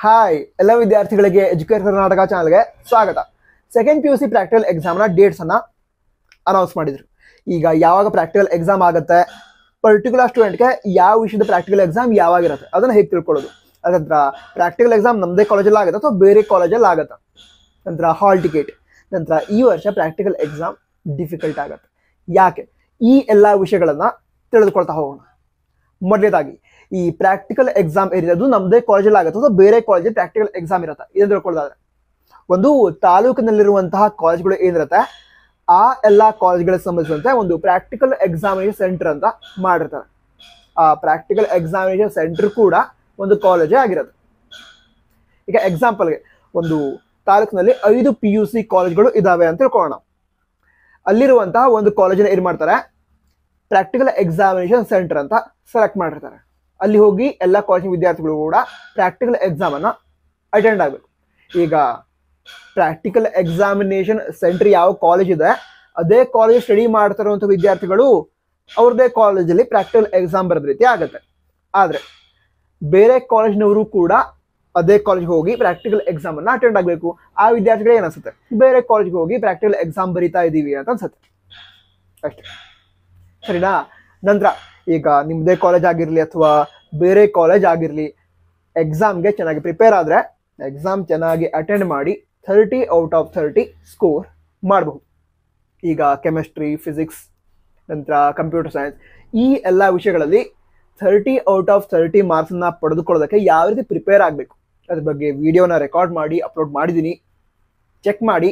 Hi ಎಲ್ಲ ವಿದ್ಯಾರ್ಥಿಗಳಿಗೆ educate Karnataka ಚಾನಲ್ಗೆ ಸ್ವಾಗತ. ಸೆಕೆಂಡ್ PUC ಪ್ರಾಕ್ಟಿಕಲ್ ಎಕ್ಸಾಮ್ನ ಡೇಟ್ಸನ್ನು ಅನೌನ್ಸ್ ಮಾಡಿದ್ರು. ಈಗ ಯಾವಾಗ ಪ್ರಾಕ್ಟಿಕಲ್ ಎಕ್ಸಾಮ್ ಆಗುತ್ತೆ, ಪರ್ಟಿಕ್ಯುಲರ್ ಸ್ಟೂಡೆಂಟ್ಗೆ ಯಾವ ವಿಷಯದ ಪ್ರಾಕ್ಟಿಕಲ್ ಎಕ್ಸಾಮ್ ಯಾವಾಗಿರುತ್ತೆ ಅದನ್ನು ಹೇಗೆ ತಿಳ್ಕೊಳ್ಳೋದು, ಅದಂತರ ಪ್ರಾಕ್ಟಿಕಲ್ ಎಕ್ಸಾಮ್ ನಮ್ಮದೇ ಕಾಲೇಜಲ್ಲಿ ಆಗುತ್ತೆ ಅಥವಾ ಬೇರೆ ಕಾಲೇಜಲ್ಲಿ ಆಗುತ್ತೆ, ನಂತರ ಹಾಲ್ ಟಿಕೆಟ್, ನಂತರ ಈ ವರ್ಷ ಪ್ರಾಕ್ಟಿಕಲ್ ಎಕ್ಸಾಮ್ ಡಿಫಿಕಲ್ಟ್ ಆಗುತ್ತೆ ಯಾಕೆ, ಈ ಎಲ್ಲ ವಿಷಯಗಳನ್ನು ತಿಳಿದುಕೊಳ್ತಾ ಹೋಗೋಣ. ಮೊದಲನೇದಾಗಿ ಈ ಪ್ರಾಕ್ಟಿಕಲ್ ಎಕ್ಸಾಮ್ ಏನಿದೆ ಅದು ನಮ್ಮದೇ ಕಾಲೇಜಲ್ಲಿ ಆಗುತ್ತೆ ಅಥವಾ ಬೇರೆ ಕಾಲೇಜಲ್ಲಿ ಪ್ರಾಕ್ಟಿಕಲ್ ಎಕ್ಸಾಮ್ ಇರುತ್ತೆ. ಇದನ್ನು ತಿಳ್ಕೊಳ್ಳೋದಾದ್ರೆ ಒಂದು ತಾಲೂಕಿನಲ್ಲಿರುವಂತಹ ಕಾಲೇಜ್ಗಳು ಏನಿರುತ್ತೆ ಆ ಎಲ್ಲ ಕಾಲೇಜ್ಗಳಿಗೆ ಸಂಬಂಧಿಸಿದಂತೆ ಒಂದು ಪ್ರಾಕ್ಟಿಕಲ್ ಎಕ್ಸಾಮಿನೇಷನ್ ಸೆಂಟರ್ ಅಂತ ಮಾಡಿರ್ತಾರೆ. ಆ ಪ್ರಾಕ್ಟಿಕಲ್ ಎಕ್ಸಾಮಿನೇಷನ್ ಸೆಂಟರ್ ಕೂಡ ಒಂದು ಕಾಲೇಜೇ ಆಗಿರುತ್ತೆ. ಈಗ ಎಕ್ಸಾಂಪಲ್ಗೆ ಒಂದು ತಾಲೂಕಿನಲ್ಲಿ 5 PUC ಕಾಲೇಜ್ಗಳು ಇದಾವೆ ಅಂತ ತಿಳ್ಕೊಳ್ಳೋಣ. ಅಲ್ಲಿರುವಂತಹ ಒಂದು ಕಾಲೇಜನ್ನ ಏನು ಮಾಡ್ತಾರೆ, ಪ್ರಾಕ್ಟಿಕಲ್ ಎಕ್ಸಾಮಿನೇಷನ್ ಸೆಂಟರ್ ಅಂತ ಸೆಲೆಕ್ಟ್ ಮಾಡಿರ್ತಾರೆ. ಅಲ್ಲಿ ಹೋಗಿ ಎಲ್ಲ ಕಾಲೇಜಿನ ವಿದ್ಯಾರ್ಥಿಗಳು ಕೂಡ ಪ್ರಾಕ್ಟಿಕಲ್ ಎಕ್ಸಾಮನ್ನು ಅಟೆಂಡ್ ಆಗಬೇಕು. ಈಗ ಪ್ರಾಕ್ಟಿಕಲ್ ಎಕ್ಸಾಮಿನೇಷನ್ ಸೆಂಟರ್ ಯಾವ ಕಾಲೇಜ್ ಇದೆ ಅದೇ ಕಾಲೇಜ್ ಸ್ಟಡಿ ಮಾಡ್ತಿರುವಂಥ ವಿದ್ಯಾರ್ಥಿಗಳು ಅವ್ರದ್ದೇ ಕಾಲೇಜಲ್ಲಿ ಪ್ರಾಕ್ಟಿಕಲ್ ಎಕ್ಸಾಮ್ ಬರೆದ ರೀತಿ ಆಗುತ್ತೆ. ಆದರೆ ಬೇರೆ ಕಾಲೇಜ್ನವರು ಕೂಡ ಅದೇ ಕಾಲೇಜ್ಗೆ ಹೋಗಿ ಪ್ರಾಕ್ಟಿಕಲ್ ಎಕ್ಸಾಮನ್ನು ಅಟೆಂಡ್ ಆಗಬೇಕು. ಆ ವಿದ್ಯಾರ್ಥಿಗಳು ಏನಿಸುತ್ತೆ, ಬೇರೆ ಕಾಲೇಜ್ಗೆ ಹೋಗಿ ಪ್ರಾಕ್ಟಿಕಲ್ ಎಕ್ಸಾಮ್ ಬರೀತಾ ಇದ್ದೀವಿ ಅಂತ ಅನ್ಸುತ್ತೆ ಅಷ್ಟೇ, ಸರಿನಾ? ನಂತರ ಈಗ ನಿಮ್ಮದೇ ಕಾಲೇಜ್ ಆಗಿರಲಿ ಅಥವಾ ಬೇರೆ ಕಾಲೇಜ್ ಆಗಿರಲಿ, ಎಕ್ಸಾಮ್ಗೆ ಚೆನ್ನಾಗಿ ಪ್ರಿಪೇರ್ ಆದರೆ ಎಕ್ಸಾಮ್ ಚೆನ್ನಾಗಿ ಅಟೆಂಡ್ ಮಾಡಿ 30 ಔಟ್ ಆಫ್ 30 ಸ್ಕೋರ್ ಮಾಡಬಹುದು. ಈಗ ಕೆಮಿಸ್ಟ್ರಿ, ಫಿಸಿಕ್ಸ್, ನಂತರ ಕಂಪ್ಯೂಟರ್ ಸೈನ್ಸ್ ಈ ಎಲ್ಲ ವಿಷಯಗಳಲ್ಲಿ 30 ಔಟ್ ಆಫ್ 30 ಮಾರ್ಕ್ಸನ್ನು ಪಡೆದುಕೊಳ್ಳೋದಕ್ಕೆ ಯಾವ ರೀತಿ ಪ್ರಿಪೇರ್ ಆಗಬೇಕು ಅದ್ರ ಬಗ್ಗೆ ವಿಡಿಯೋನ ರೆಕಾರ್ಡ್ ಮಾಡಿ ಅಪ್ಲೋಡ್ ಮಾಡಿದ್ದೀನಿ, ಚೆಕ್ ಮಾಡಿ.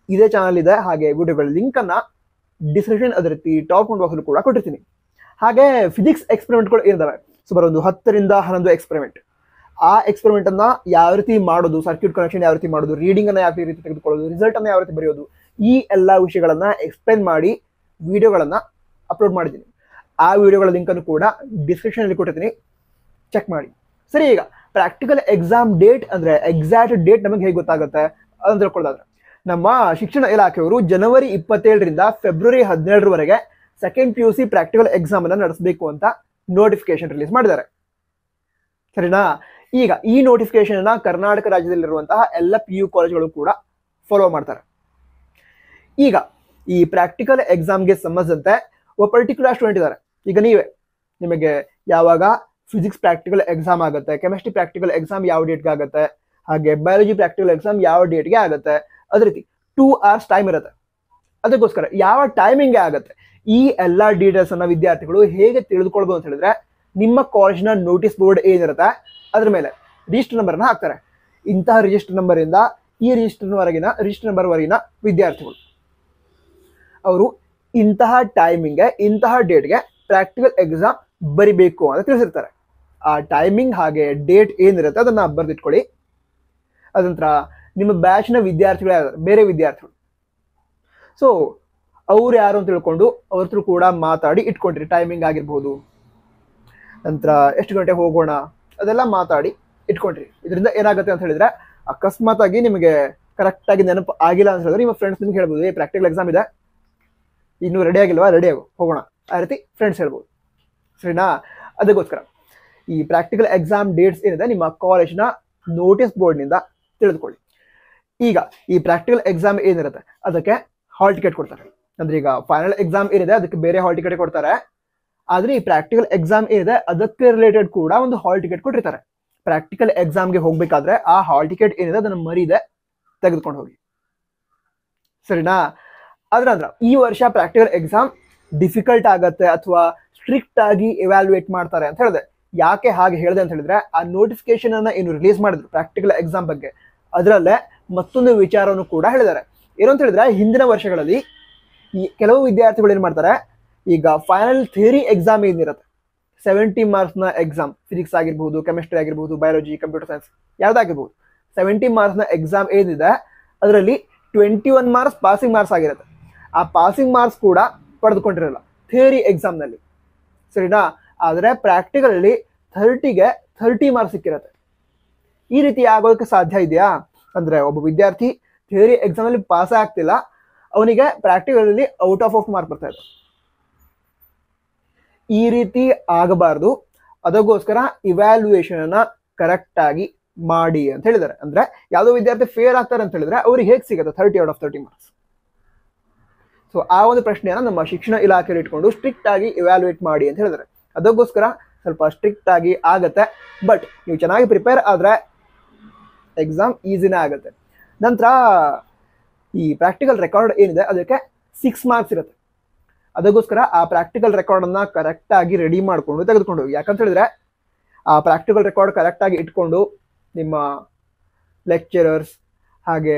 ಇದೇ ಚಾನಲ್ ಇದೆ, ಹಾಗೆ ವಿಡಿಯೋಗಳ ಲಿಂಕನ್ನು ಡಿಸ್ಕ್ರಿಪ್ಷನ್ ಅದೇ ರೀತಿ ಟಾಪ್ ಬಾಕ್ಸಲ್ಲೂ ಕೂಡ ಕೊಟ್ಟಿರ್ತೀನಿ. ಹಾಗೆ ಫಿಸಿಕ್ಸ್ ಎಕ್ಸ್ಪೆರಿಮೆಂಟ್ಗಳು ಇರ್ತವೆ, ಸುಮಾರು ಒಂದು 10 ರಿಂದ 11 ಎಕ್ಸ್ಪೆರಿಮೆಂಟ್. ಆ ಎಕ್ಸ್ಪೆರಿಮೆಂಟನ್ನು ಯಾವ ರೀತಿ ಮಾಡೋದು, ಸರ್ಕ್ಯೂಟ್ ಕನೆಕ್ಷನ್ ಯಾವ ರೀತಿ ಮಾಡೋದು, ರೀಡಿಂಗನ್ನು ಯಾವ ರೀತಿ ತೆಗೆದುಕೊಳ್ಳೋದು, ರಿಸಲ್ಟನ್ನು ಯಾವ ರೀತಿ ಬರೆಯೋದು, ಈ ಎಲ್ಲ ವಿಷಯಗಳನ್ನು ಎಕ್ಸ್ಪ್ಲೇನ್ ಮಾಡಿ ವಿಡಿಯೋಗಳನ್ನು ಅಪ್ಲೋಡ್ ಮಾಡಿದ್ದೀನಿ. ಆ ವಿಡಿಯೋಗಳ ಲಿಂಕನ್ನು ಕೂಡ ಡಿಸ್ಕ್ರಿಪ್ಷನಲ್ಲಿ ಕೊಟ್ಟಿರ್ತೀನಿ, ಚೆಕ್ ಮಾಡಿ. ಸರಿ, ಈಗ ಪ್ರಾಕ್ಟಿಕಲ್ ಎಕ್ಸಾಮ್ ಡೇಟ್ ಅಂದರೆ ಎಕ್ಸಾಕ್ಟ್ ಡೇಟ್ ನಮಗೆ ಹೇಗೆ ಗೊತ್ತಾಗುತ್ತೆ ಅದನ್ನು ತಿಳ್ಕೊಳ್ಳೋದಾದ್ರೆ, ನಮ್ಮ ಶಿಕ್ಷಣ ಇಲಾಖೆಯವರು ಜನವರಿ 27ರಿಂದ ಫೆಬ್ರವರಿ 17ರವರೆಗೆ ಸೆಕೆಂಡ್ PUC ಪ್ರಾಕ್ಟಿಕಲ್ ಎಕ್ಸಾಮ್ ಅನ್ನು ನಡೆಸಬೇಕು ಅಂತ ನೋಟಿಫಿಕೇಶನ್ ರಿಲೀಸ್ ಮಾಡಿದ್ದಾರೆ, ಸರಿನಾ? ಈಗ ಈ ನೋಟಿಫಿಕೇಶನ್ ಅನ್ನ ಕರ್ನಾಟಕ ರಾಜ್ಯದಲ್ಲಿರುವಂತಹ ಎಲ್ಲ PU ಕಾಲೇಜ್ಗಳು ಕೂಡ ಫಾಲೋ ಮಾಡ್ತಾರೆ. ಈಗ ಈ ಪ್ರಾಕ್ಟಿಕಲ್ ಎಕ್ಸಾಮ್ಗೆ ಸಂಬಂಧಿಸಿದಂತೆ ಒಬ್ಬ ಪರ್ಟಿಕ್ಯುಲರ್ ಸ್ಟೂಡೆಂಟ್ ಇದ್ದಾರೆ. ಈಗ ನಿಮಗೆ ಯಾವಾಗ ಫಿಸಿಕ್ಸ್ ಪ್ರಾಕ್ಟಿಕಲ್ ಎಕ್ಸಾಮ್ ಆಗುತ್ತೆ, ಕೆಮಿಸ್ಟ್ರಿ ಪ್ರಾಕ್ಟಿಕಲ್ ಎಕ್ಸಾಮ್ ಯಾವ ಡೇಟ್ಗೆ ಆಗುತ್ತೆ, ಹಾಗೆ ಬಯಾಲಜಿ ಪ್ರಾಕ್ಟಿಕಲ್ ಎಕ್ಸಾಮ್ ಯಾವ ಡೇಟ್ಗೆ ಆಗುತ್ತೆ, ಅದೇ ರೀತಿ 2 hours ಟೈಮ್ ಇರುತ್ತೆ. ಅದಕ್ಕೋಸ್ಕರ ಯಾವ ಟೈಮಿಂಗ್ಗೆ ಆಗುತ್ತೆ ಈ ಎಲ್ಲ ಡೀಟೇಲ್ಸ್ ಅನ್ನ ವಿದ್ಯಾರ್ಥಿಗಳು ಹೇಗೆ ತಿಳಿದುಕೊಳ್ಬೋದು ಅಂತ ಹೇಳಿದ್ರೆ, ನಿಮ್ಮ ಕಾಲೇಜ್ನ ನೋಟಿಸ್ ಬೋರ್ಡ್ ಏನಿರುತ್ತೆ ಅದ್ರ ಮೇಲೆ ರಿಜಿಸ್ಟರ್ ನಂಬರ್ನ ಹಾಕ್ತಾರೆ. ಇಂತಹ ರಿಜಿಸ್ಟರ್ ನಂಬರಿಂದ ಈ ರಿಜಿಸ್ಟರ್ ನಂಬರ್ ವರೆಗಿನ ವಿದ್ಯಾರ್ಥಿಗಳು ಅವರು ಇಂತಹ ಟೈಮಿಂಗ್ಗೆ ಇಂತಹ ಡೇಟ್ಗೆ ಪ್ರಾಕ್ಟಿಕಲ್ ಎಕ್ಸಾಮ್ ಬರಿಬೇಕು ಅಂತ ತಿಳಿಸಿರ್ತಾರೆ. ಆ ಟೈಮಿಂಗ್ ಹಾಗೆ ಡೇಟ್ ಏನಿರುತ್ತೆ ಅದನ್ನ ಬರೆದಿಟ್ಕೊಳ್ಳಿ. ಅದಂತರ ನಿಮ್ಮ ಬ್ಯಾಚ್ನ ವಿದ್ಯಾರ್ಥಿಗಳು ಯಾರು, ಬೇರೆ ವಿದ್ಯಾರ್ಥಿಗಳು, ಸೊ ಅವ್ರು ಯಾರು ಅಂತ ತಿಳ್ಕೊಂಡು ಅವ್ರ ಹತ್ರ ಕೂಡ ಮಾತಾಡಿ ಇಟ್ಕೊಂಡಿರಿ. ಟೈಮಿಂಗ್ ಆಗಿರ್ಬೋದು, ನಂತರ ಎಷ್ಟು ಗಂಟೆಗೆ ಹೋಗೋಣ ಅದೆಲ್ಲ ಮಾತಾಡಿ ಇಟ್ಕೊಂಡ್ರಿ. ಇದರಿಂದ ಏನಾಗುತ್ತೆ ಅಂತ ಹೇಳಿದ್ರೆ, ಅಕಸ್ಮಾತ್ ಆಗಿ ನಿಮಗೆ ಕರೆಕ್ಟಾಗಿ ನೆನಪು ಆಗಿಲ್ಲ ಅಂತ ಹೇಳಿದ್ರೆ ನಿಮ್ಮ ಫ್ರೆಂಡ್ಸ್ ನಿಮ್ಗೆ ಹೇಳ್ಬೋದು, ಪ್ರಾಕ್ಟಿಕಲ್ ಎಕ್ಸಾಮ್ ಇದೆ, ಇನ್ನೂ ರೆಡಿ ಆಗಿಲ್ವಾ, ರೆಡಿ ಆಗೋ ಹೋಗೋಣ, ಆ ರೀತಿ ಫ್ರೆಂಡ್ಸ್ ಹೇಳ್ಬೋದು, ಸರಿನಾ? ಅದಕ್ಕೋಸ್ಕರ ಈ ಪ್ರಾಕ್ಟಿಕಲ್ ಎಕ್ಸಾಮ್ ಡೇಟ್ಸ್ ಏನಿದೆ ನಿಮ್ಮ ಕಾಲೇಜ್ನ ನೋಟಿಸ್ ಬೋರ್ಡ್ನಿಂದ ತಿಳಿದುಕೊಳ್ಳಿ. ಈಗ ಈ ಪ್ರಾಕ್ಟಿಕಲ್ ಎಕ್ಸಾಮ್ ಏನಿರುತ್ತೆ ಅದಕ್ಕೆ ಹಾಲ್ ಟಿಕೆಟ್ ಕೊಡ್ತಾರೆ. ಅಂದ್ರೆ ಈಗ ಫೈನಲ್ ಎಕ್ಸಾಮ್ ಏನಿದೆ ಅದಕ್ಕೆ ಬೇರೆ ಹಾಲ್ ಟಿಕೆಟ್ ಕೊಡ್ತಾರೆ, ಆದ್ರೆ ಈ ಪ್ರಾಕ್ಟಿಕಲ್ ಎಕ್ಸಾಮ್ ಏನಿದೆ ಅದಕ್ಕೆ ರಿಲೇಟೆಡ್ ಕೂಡ ಒಂದು ಹಾಲ್ ಟಿಕೆಟ್ ಕೊಟ್ಟಿರ್ತಾರೆ. ಪ್ರಾಕ್ಟಿಕಲ್ ಎಕ್ಸಾಮ್ಗೆ ಹೋಗ್ಬೇಕಾದ್ರೆ ಆ ಹಾಲ್ ಟಿಕೆಟ್ ಏನಿದೆ ಅದನ್ನು ಮರೀದೆ ತೆಗೆದುಕೊಂಡು ಹೋಗಿ, ಸರಿನಾ? ಅದ್ರ ನಂತರ ಈ ವರ್ಷ ಪ್ರಾಕ್ಟಿಕಲ್ ಎಕ್ಸಾಮ್ ಡಿಫಿಕಲ್ಟ್ ಆಗತ್ತೆ ಅಥವಾ ಸ್ಟ್ರಿಕ್ಟ್ ಆಗಿ ಎವ್ಯಾಲ್ಯೂಯೇಟ್ ಮಾಡ್ತಾರೆ ಅಂತ ಹೇಳಿದೆ. ಯಾಕೆ ಹಾಗೆ ಹೇಳಿದೆ ಅಂತ ಹೇಳಿದ್ರೆ, ಆ ನೋಟಿಫಿಕೇಶನ್ ಅನ್ನ ಏನು ರಿಲೀಸ್ ಮಾಡಿದ್ರು ಪ್ರಾಕ್ಟಿಕಲ್ ಎಕ್ಸಾಮ್ ಬಗ್ಗೆ, ಅದರಲ್ಲೇ ಮತ್ತೊಂದು ವಿಚಾರವನ್ನು ಕೂಡ ಹೇಳಿದ್ದಾರೆ. ಏನು ಅಂತ ಹೇಳಿದ್ರೆ, ಹಿಂದಿನ ವರ್ಷಗಳಲ್ಲಿ ಈ ಕೆಲವು ವಿದ್ಯಾರ್ಥಿಗಳು ಏನು ಮಾಡ್ತಾರೆ, ಈಗ ಫೈನಲ್ ಥಿಯರಿ ಎಕ್ಸಾಮ್ ಏನಿರುತ್ತೆ 70 ಮಾರ್ಕ್ಸ್ನ ಎಕ್ಸಾಮ್, ಫಿಸಿಕ್ಸ್ ಆಗಿರ್ಬೋದು, ಕೆಮಿಸ್ಟ್ರಿ ಆಗಿರ್ಬೋದು, ಬಯಾಲಜಿ, ಕಂಪ್ಯೂಟರ್ ಸೈನ್ಸ್ ಯಾವುದಾಗಿರ್ಬೋದು, 70 ಮಾರ್ಕ್ಸ್ನ ಎಕ್ಸಾಮ್ ಏನಿದೆ ಅದರಲ್ಲಿ 21 ಮಾರ್ಕ್ಸ್ ಪಾಸಿಂಗ್ ಮಾರ್ಕ್ಸ್ ಆಗಿರುತ್ತೆ. ಆ ಪಾಸಿಂಗ್ ಮಾರ್ಕ್ಸ್ ಕೂಡ ಪಡೆದುಕೊಂಡಿರಲ್ಲ ಥಿಯರಿ ಎಕ್ಸಾಮ್ನಲ್ಲಿ, ಸರಿನಾ? ಆದರೆ ಪ್ರಾಕ್ಟಿಕಲಲ್ಲಿ 30ಗೆ 30 ಮಾರ್ಕ್ಸ್ ಸಿಕ್ಕಿರುತ್ತೆ. ಈ ರೀತಿ ಆಗೋದಕ್ಕೆ ಸಾಧ್ಯ ಇದೆಯಾ ಅಂದರೆ, ಒಬ್ಬ ವಿದ್ಯಾರ್ಥಿ ಥಿಯರಿ ಎಕ್ಸಾಮಲ್ಲಿ ಪಾಸ್ ಆಗ್ತಿಲ್ಲ, ಅವನಿಗೆ ಪ್ರಾಕ್ಟಿಕಲಲ್ಲಿ ಔಟ್ ಆಫ್ ಮಾರ್ಕ್ ಬರ್ತಾ ಇದೆ. ಈ ರೀತಿ ಆಗಬಾರ್ದು. ಅದಕ್ಕೋಸ್ಕರ ಇವ್ಯಾಲ್ಯೂಯೇಷನ್ ಅನ್ನ ಕರೆಕ್ಟ್ ಆಗಿ ಮಾಡಿ ಅಂತ ಹೇಳಿದ್ದಾರೆ. ಅಂದ್ರೆ ಯಾವುದೋ ವಿದ್ಯಾರ್ಥಿ ಫೇಲ್ ಆಗ್ತಾರೆ ಅಂತ ಹೇಳಿದ್ರೆ ಅವ್ರಿಗೆ ಹೇಗೆ ಸಿಗುತ್ತೆ 30 ಔಟ್ ಆಫ್ 30 ಮಾರ್ಕ್ಸ್? ಸೊ ಆ ಒಂದು ಪ್ರಶ್ನೆಯನ್ನ ನಮ್ಮ ಶಿಕ್ಷಣ ಇಲಾಖೆಯಲ್ಲಿ ಇಟ್ಕೊಂಡು ಸ್ಟ್ರಿಕ್ಟ್ ಆಗಿ ಇವ್ಯಾಲ್ಯೂಯೇಟ್ ಮಾಡಿ ಅಂತ ಹೇಳಿದ್ದಾರೆ. ಅದಕ್ಕೋಸ್ಕರ ಸ್ವಲ್ಪ ಸ್ಟ್ರಿಕ್ಟ್ ಆಗಿ ಆಗತ್ತೆ. ಬಟ್ ನೀವು ಚೆನ್ನಾಗಿ ಪ್ರಿಪೇರ್ ಆದ್ರೆ ಎಕ್ಸಾಮ್ ಈಸಿನೇ ಆಗುತ್ತೆ. ನಂತರ ಈ ಪ್ರಾಕ್ಟಿಕಲ್ ರೆಕಾರ್ಡ್ ಏನಿದೆ ಅದಕ್ಕೆ 6 ಮಾರ್ಕ್ಸ್ ಇರುತ್ತೆ. ಅದಕ್ಕೋಸ್ಕರ ಆ ಪ್ರಾಕ್ಟಿಕಲ್ ರೆಕಾರ್ಡನ್ನು ಕರೆಕ್ಟಾಗಿ ರೆಡಿ ಮಾಡಿಕೊಂಡು ತೆಗೆದುಕೊಂಡು ಹೋಗಿ. ಯಾಕಂತ ಹೇಳಿದ್ರೆ ಆ ಪ್ರಾಕ್ಟಿಕಲ್ ರೆಕಾರ್ಡ್ ಕರೆಕ್ಟಾಗಿ ಇಟ್ಕೊಂಡು ನಿಮ್ಮ ಲೆಕ್ಚರರ್ಸ್ ಹಾಗೆ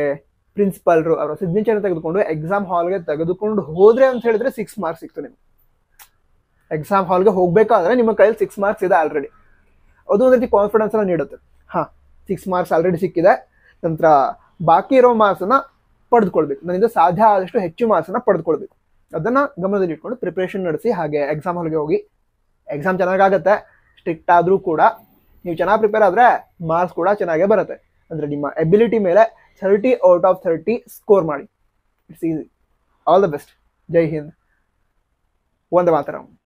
ಪ್ರಿನ್ಸಿಪಲ್ರು ಅವರ ಸಿಗ್ನೇಚರ್ ತೆಗೆದುಕೊಂಡು ಎಕ್ಸಾಮ್ ಹಾಲ್ಗೆ ತೆಗೆದುಕೊಂಡು ಹೋದ್ರೆ ಅಂತ ಹೇಳಿದ್ರೆ 6 ಮಾರ್ಕ್ಸ್ ಸಿಕ್ತು ನಿಮ್ಗೆ. ಎಕ್ಸಾಮ್ ಹಾಲ್ಗೆ ಹೋಗ್ಬೇಕಾದ್ರೆ ನಿಮ್ಮ ಕೈಯಲ್ಲಿ 6 ಮಾರ್ಕ್ಸ್ ಇದೆ ಆಲ್ರೆಡಿ. ಅದು ಒಂದು ರೀತಿ ಕಾನ್ಫಿಡೆನ್ಸ್ ಅನ್ನ ನೀಡುತ್ತೆ. 6 ಮಾರ್ಕ್ಸ್ ಆಲ್ರೆಡಿ ಸಿಕ್ಕಿದೆ, ನಂತರ ಬಾಕಿ ಇರೋ ಮಾರ್ಕ್ಸ್ ಅನ್ನ ಪಡೆದುಕೊಳ್ಬೇಕು. ನನ್ನಿಂದ ಸಾಧ್ಯ ಆದಷ್ಟು ಹೆಚ್ಚು ಮಾರ್ಕ್ಸ್ ಅನ್ನ ಪಡೆದುಕೊಳ್ಬೇಕು. ಅದನ್ನ ಗಮನದಲ್ಲಿ ಇಟ್ಕೊಂಡು ಪ್ರಿಪರೇಷನ್ ನಡೆಸಿ ಹಾಗೆ ಎಕ್ಸಾಮ್ ಹಾಲ್ಗೆ ಹೋಗಿ. ಎಕ್ಸಾಮ್ ಚೆನ್ನಾಗಾಗತ್ತೆ. ಸ್ಟ್ರಿಕ್ಟ್ ಆದ್ರೂ ಕೂಡ ನೀವು ಚೆನ್ನಾಗಿ ಪ್ರಿಪೇರ್ ಆದ್ರೆ ಮಾರ್ಕ್ಸ್ ಕೂಡ ಚೆನ್ನಾಗೇ ಬರುತ್ತೆ. ಅಂದ್ರೆ ನಿಮ್ಮ ಎಬಿಲಿಟಿ ಮೇಲೆ 30 ಔಟ್ ಆಫ್ 30 ಸ್ಕೋರ್ ಮಾಡಿ. It's easy. All the best. ಜೈ ಹಿಂದ್. ವಂದೇ ಮಾತರಂ.